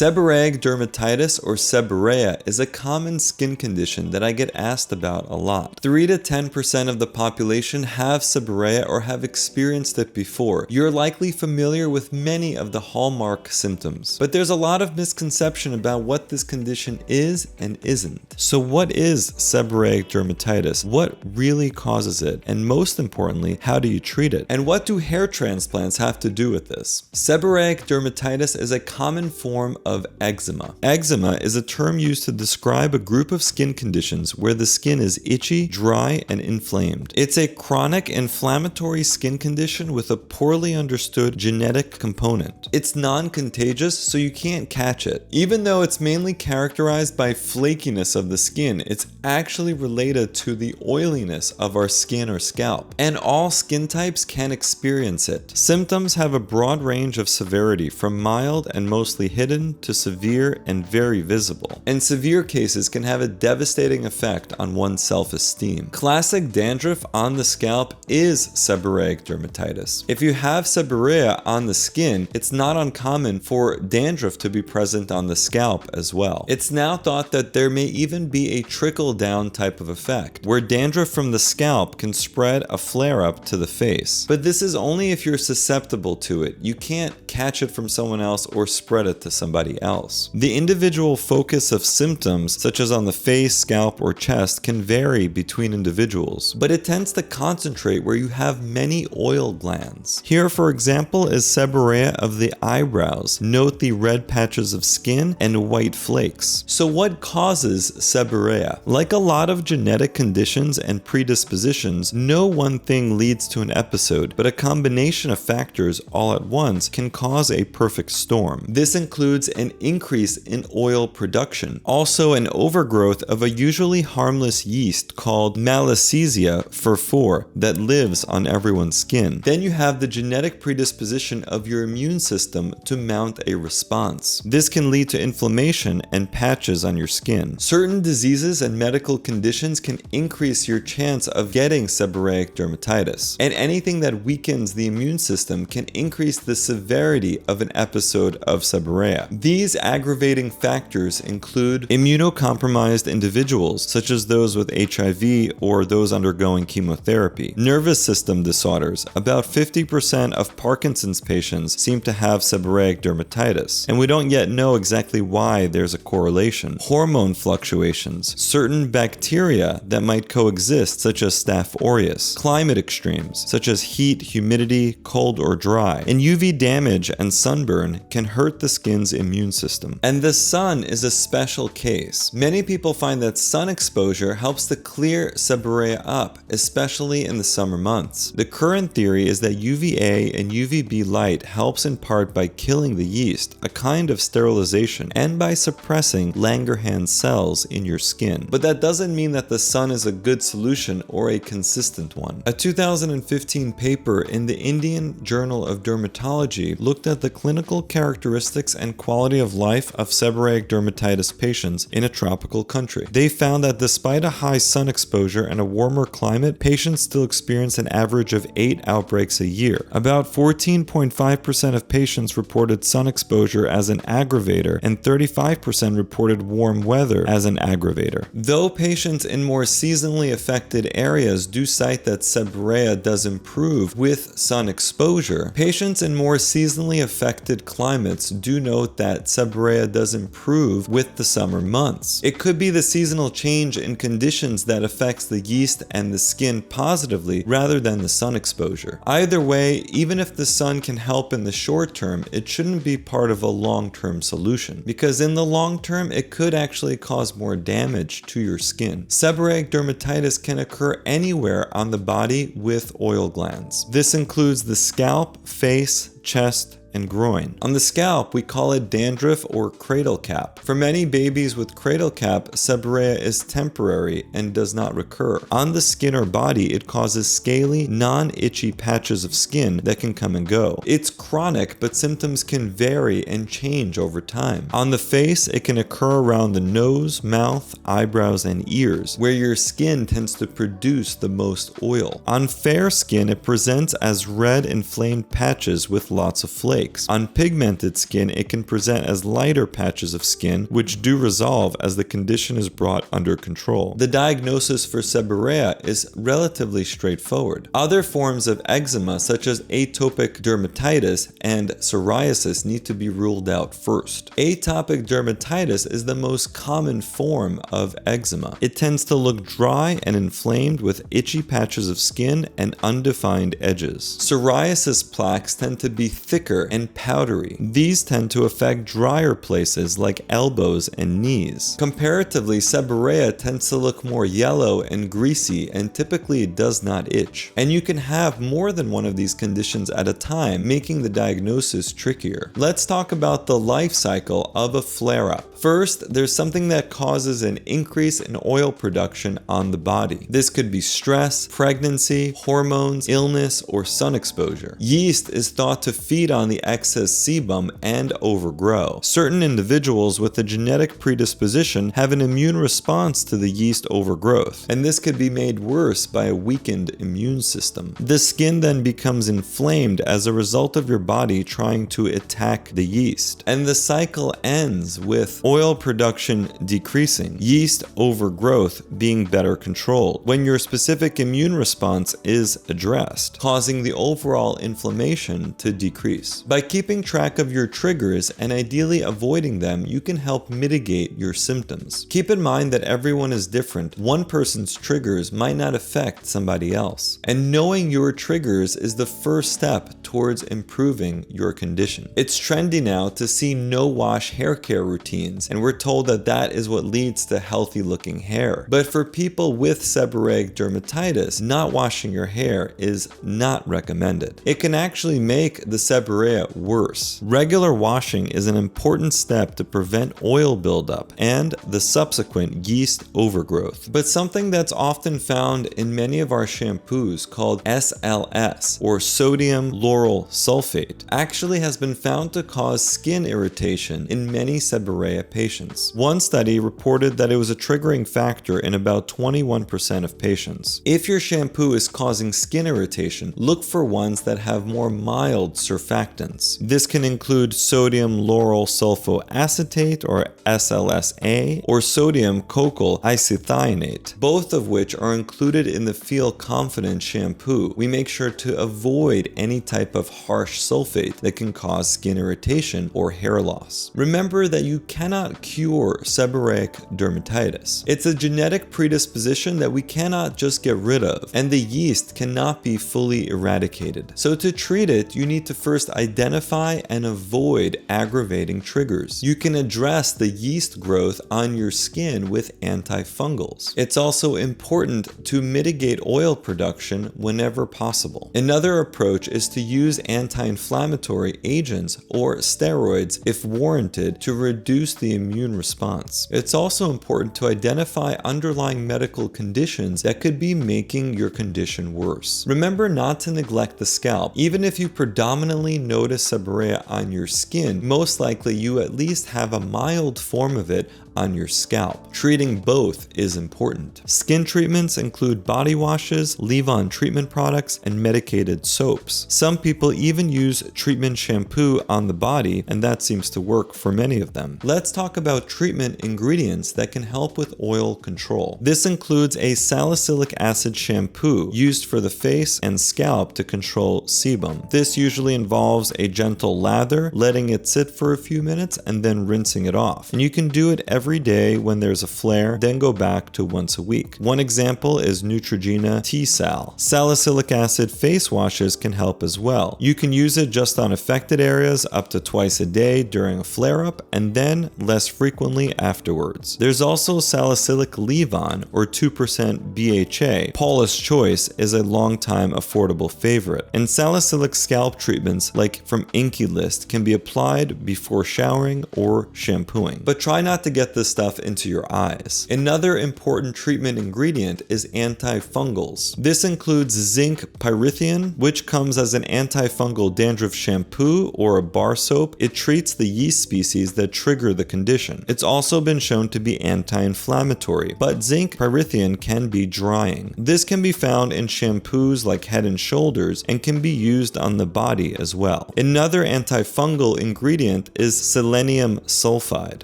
Seborrheic dermatitis, or seborrhea, is a common skin condition that I get asked about a lot. 3 to 10% of the population have seborrhea or have experienced it before. You're likely familiar with many of the hallmark symptoms, but there's a lot of misconception about what this condition is and isn't. So what is seborrheic dermatitis? What really causes it? And most importantly, how do you treat it? And what do hair transplants have to do with this? Seborrheic dermatitis is a common form of eczema. Eczema is a term used to describe a group of skin conditions where the skin is itchy, dry, and inflamed. It's a chronic inflammatory skin condition with a poorly understood genetic component. It's non-contagious, so you can't catch it. Even though it's mainly characterized by flakiness of the skin, it's actually related to the oiliness of our skin or scalp. And all skin types can experience it. Symptoms have a broad range of severity, from mild and mostly hidden to severe and very visible. And severe cases can have a devastating effect on one's self-esteem. Classic dandruff on the scalp is seborrheic dermatitis. If you have seborrhea on the skin, it's not uncommon for dandruff to be present on the scalp as well. It's now thought that there may even be a trickle-down type of effect, where dandruff from the scalp can spread a flare-up to the face. But this is only if you're susceptible to it. You can't catch it from someone else or spread it to somebody else. The individual focus of symptoms, such as on the face, scalp, or chest, can vary between individuals, but it tends to concentrate where you have many oil glands. Here, for example, is seborrhea of the eyebrows. Note the red patches of skin and white flakes. So what causes seborrhea? Like a lot of genetic conditions and predispositions, no one thing leads to an episode, but a combination of factors all at once can cause a perfect storm. This includes an increase in oil production, also an overgrowth of a usually harmless yeast called Malassezia furfur that lives on everyone's skin. Then you have the genetic predisposition of your immune system to mount a response. This can lead to inflammation and patches on your skin. Certain diseases and medical conditions can increase your chance of getting seborrheic dermatitis, and anything that weakens the immune system can increase the severity of an episode of seborrhea. These aggravating factors include immunocompromised individuals, such as those with HIV or those undergoing chemotherapy. Nervous system disorders. About 50% of Parkinson's patients seem to have seborrheic dermatitis, and we don't yet know exactly why there's a correlation. Hormone fluctuations. Certain bacteria that might coexist, such as Staph aureus. Climate extremes, such as heat, humidity, cold, or dry. And UV damage and sunburn can hurt the skin's immune system. And the sun is a special case. Many people find that sun exposure helps to clear seborrhea up, especially in the summer months. The current theory is that UVA and UVB light helps in part by killing the yeast, a kind of sterilization, and by suppressing Langerhans cells in your skin. But that doesn't mean that the sun is a good solution or a consistent one. A 2015 paper in the Indian Journal of Dermatology looked at the clinical characteristics and quality of life of seborrheic dermatitis patients in a tropical country. They found that despite a high sun exposure and a warmer climate, patients still experience an average of 8 outbreaks a year. About 14.5% of patients reported sun exposure as an aggravator, and 35% reported warm weather as an aggravator. Though patients in more seasonally affected areas do cite that seborrhea does improve with sun exposure, patients in more seasonally affected climates do note that seborrhea does improve with the summer months. It could be the seasonal change in conditions that affects the yeast and the skin positively rather than the sun exposure. Either way, even if the sun can help in the short term, it shouldn't be part of a long-term solution, because in the long term, it could actually cause more damage to your skin. Seborrheic dermatitis can occur anywhere on the body with oil glands. This includes the scalp, face, chest, and groin. On the scalp, we call it dandruff or cradle cap. For many babies with cradle cap, seborrhea is temporary and does not recur. On the skin or body, it causes scaly, non-itchy patches of skin that can come and go. It's chronic, but symptoms can vary and change over time. On the face, it can occur around the nose, mouth, eyebrows, and ears, where your skin tends to produce the most oil. On fair skin, it presents as red inflamed patches with lots of flakes. flakes. On pigmented skin, it can present as lighter patches of skin, which do resolve as the condition is brought under control. The diagnosis for seborrhea is relatively straightforward. Other forms of eczema, such as atopic dermatitis and psoriasis, need to be ruled out first. Atopic dermatitis is the most common form of eczema. It tends to look dry and inflamed with itchy patches of skin and undefined edges. Psoriasis plaques tend to be thicker and powdery. These tend to affect drier places like elbows and knees. Comparatively, seborrhea tends to look more yellow and greasy and typically does not itch. And you can have more than one of these conditions at a time, making the diagnosis trickier. Let's talk about the life cycle of a flare-up. First, there's something that causes an increase in oil production on the body. This could be stress, pregnancy, hormones, illness, or sun exposure. Yeast is thought to feed on the excess sebum and overgrow. Certain individuals with a genetic predisposition have an immune response to the yeast overgrowth, and this could be made worse by a weakened immune system. The skin then becomes inflamed as a result of your body trying to attack the yeast, and the cycle ends with oil production decreasing, yeast overgrowth being better controlled when your specific immune response is addressed, causing the overall inflammation to decrease. By keeping track of your triggers and ideally avoiding them, you can help mitigate your symptoms. Keep in mind that everyone is different. One person's triggers might not affect somebody else, and knowing your triggers is the first step towards improving your condition. It's trendy now to see no-wash hair care routines, and we're told that that is what leads to healthy looking hair. But for people with seborrheic dermatitis, not washing your hair is not recommended. It can actually make the seborrhea worse. Regular washing is an important step to prevent oil buildup and the subsequent yeast overgrowth. But something that's often found in many of our shampoos, called SLS, or sodium lauryl sulfate, actually has been found to cause skin irritation in many seborrhea patients. One study reported that it was a triggering factor in about 21% of patients. If your shampoo is causing skin irritation, look for ones that have more mild surfactants. This can include sodium lauryl sulfoacetate, or SLSA, or sodium cocoyl isethionate, both of which are included in the Feel Confident shampoo. We make sure to avoid any type of harsh sulfate that can cause skin irritation or hair loss. Remember that you cannot cure seborrheic dermatitis. It's a genetic predisposition that we cannot just get rid of, and the yeast cannot be fully eradicated. So to treat it, you need to first identify and avoid aggravating triggers. You can address the yeast growth on your skin with antifungals. It's also important to mitigate oil production whenever possible. Another approach is to use anti-inflammatory agents or steroids if warranted to reduce the immune response. It's also important to identify underlying medical conditions that could be making your condition worse. Remember not to neglect the scalp. Even if you predominantly notice seborrhea on your skin, most likely you at least have a mild form of it on your scalp. Treating both is important. Skin treatments include body washes, leave-on treatment products, and medicated soaps. Some people even use treatment shampoo on the body, and that seems to work for many of them. Let's talk about treatment ingredients that can help with oil control. This includes a salicylic acid shampoo used for the face and scalp to control sebum. This usually involves a gentle lather, letting it sit for a few minutes, and then rinsing it off. And you can do it every day when there's a flare, then go back to once a week. One example is Neutrogena T-Sal. Salicylic acid face washes can help as well. You can use it just on affected areas up to twice a day during a flare-up, and then less frequently afterwards. There's also salicylic leave-on, or 2% BHA. Paula's Choice is a long-time affordable favorite, and salicylic scalp treatments like from Inky List can be applied before showering or shampooing. But try not to get get this stuff into your eyes. Another important treatment ingredient is antifungals. This includes zinc pyrithium, which comes as an antifungal dandruff shampoo or a bar soap. It treats the yeast species that trigger the condition. It's also been shown to be anti-inflammatory, but zinc pyrithium can be drying. This can be found in shampoos like Head and Shoulders and can be used on the body as well. Another antifungal ingredient is selenium sulfide.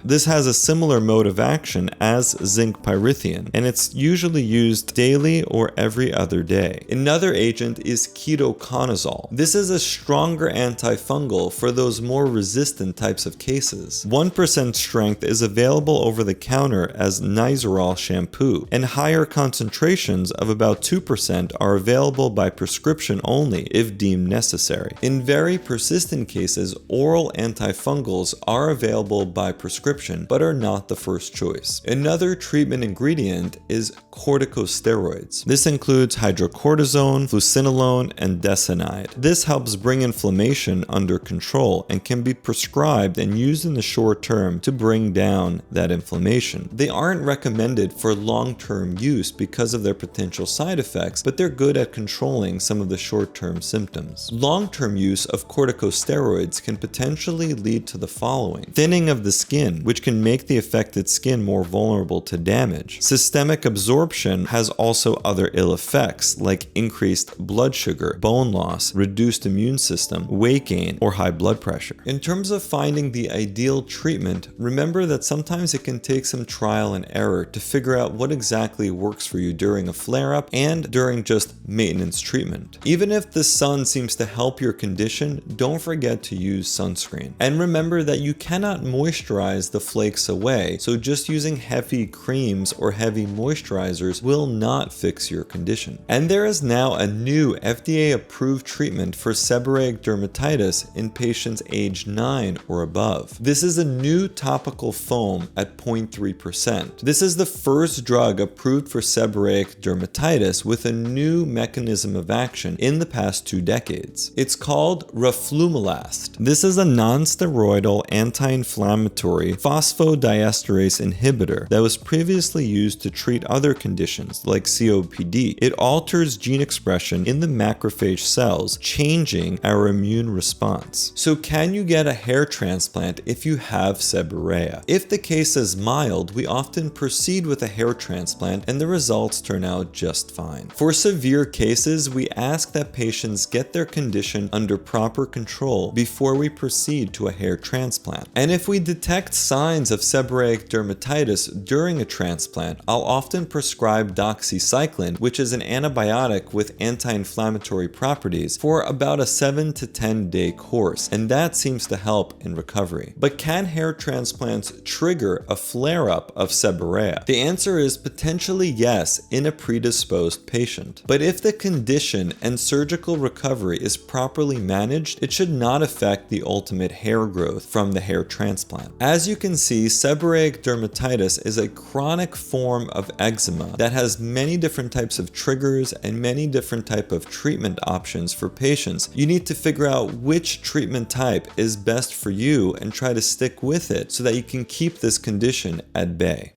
This has a similar mode of action as zinc pyrithium, and it's usually used daily or every other day. Another agent is ketoconazole. This is a stronger antifungal for those more resistant types of cases. 1% strength is available over the counter as Nizoral shampoo, and higher concentrations of about 2% are available by prescription only if deemed necessary. In very persistent cases, oral antifungals are available by prescription but are not the first choice. Another treatment ingredient is corticosteroids. This includes hydrocortisone, fluocinolone, and desanide. This helps bring inflammation under control and can be prescribed and used in the short term to bring down that inflammation. They aren't recommended for long-term use because of their potential side effects, but they're good at controlling some of the short-term symptoms. Long-term use of corticosteroids can potentially lead to the following: thinning of the skin, which can make the affected skin more vulnerable to damage. Systemic absorption has also other ill effects like increased blood sugar, bone loss, reduced immune system, weight gain, or high blood pressure. In terms of finding the ideal treatment, remember that sometimes it can take some trial and error to figure out what exactly works for you during a flare-up and during just maintenance treatment. Even if the sun seems to help your condition, don't forget to use sunscreen. And remember that you cannot moisturize the flakes away, so just using heavy creams or heavy moisturizers will not fix your condition. And there is now a new FDA-approved treatment for seborrheic dermatitis in patients aged 9 or above. This is a new topical foam at 0.3%. This is the first drug approved for seborrheic dermatitis with a new mechanism of action in the past 2 decades. It's called roflumilast. This is a non-steroidal anti-inflammatory phosphodiesterase inhibitor that was previously used to treat other conditions like COPD. It alters gene expression in the macrophage cells, changing our immune response. So can you get a hair transplant if you have seborrhea? If the case is mild, we often proceed with a hair transplant and the results turn out just fine. For severe cases, we ask that patients get their condition under proper control before we proceed to a hair transplant. And if we detect signs of seborrheic dermatitis during a transplant, I'll often prescribe doxycycline, which is an antibiotic with anti-inflammatory properties, for about a 7 to 10 day course, and that seems to help in recovery. But can hair transplants trigger a flare-up of seborrhea? The answer is potentially yes in a predisposed patient. But if the condition and surgical recovery is properly managed, it should not affect the ultimate hair growth from the hair transplant. As you can see, seborrheic dermatitis is a chronic form of eczema that has many different types of triggers and many different types of treatment options for patients. You need to figure out which treatment type is best for you and try to stick with it so that you can keep this condition at bay.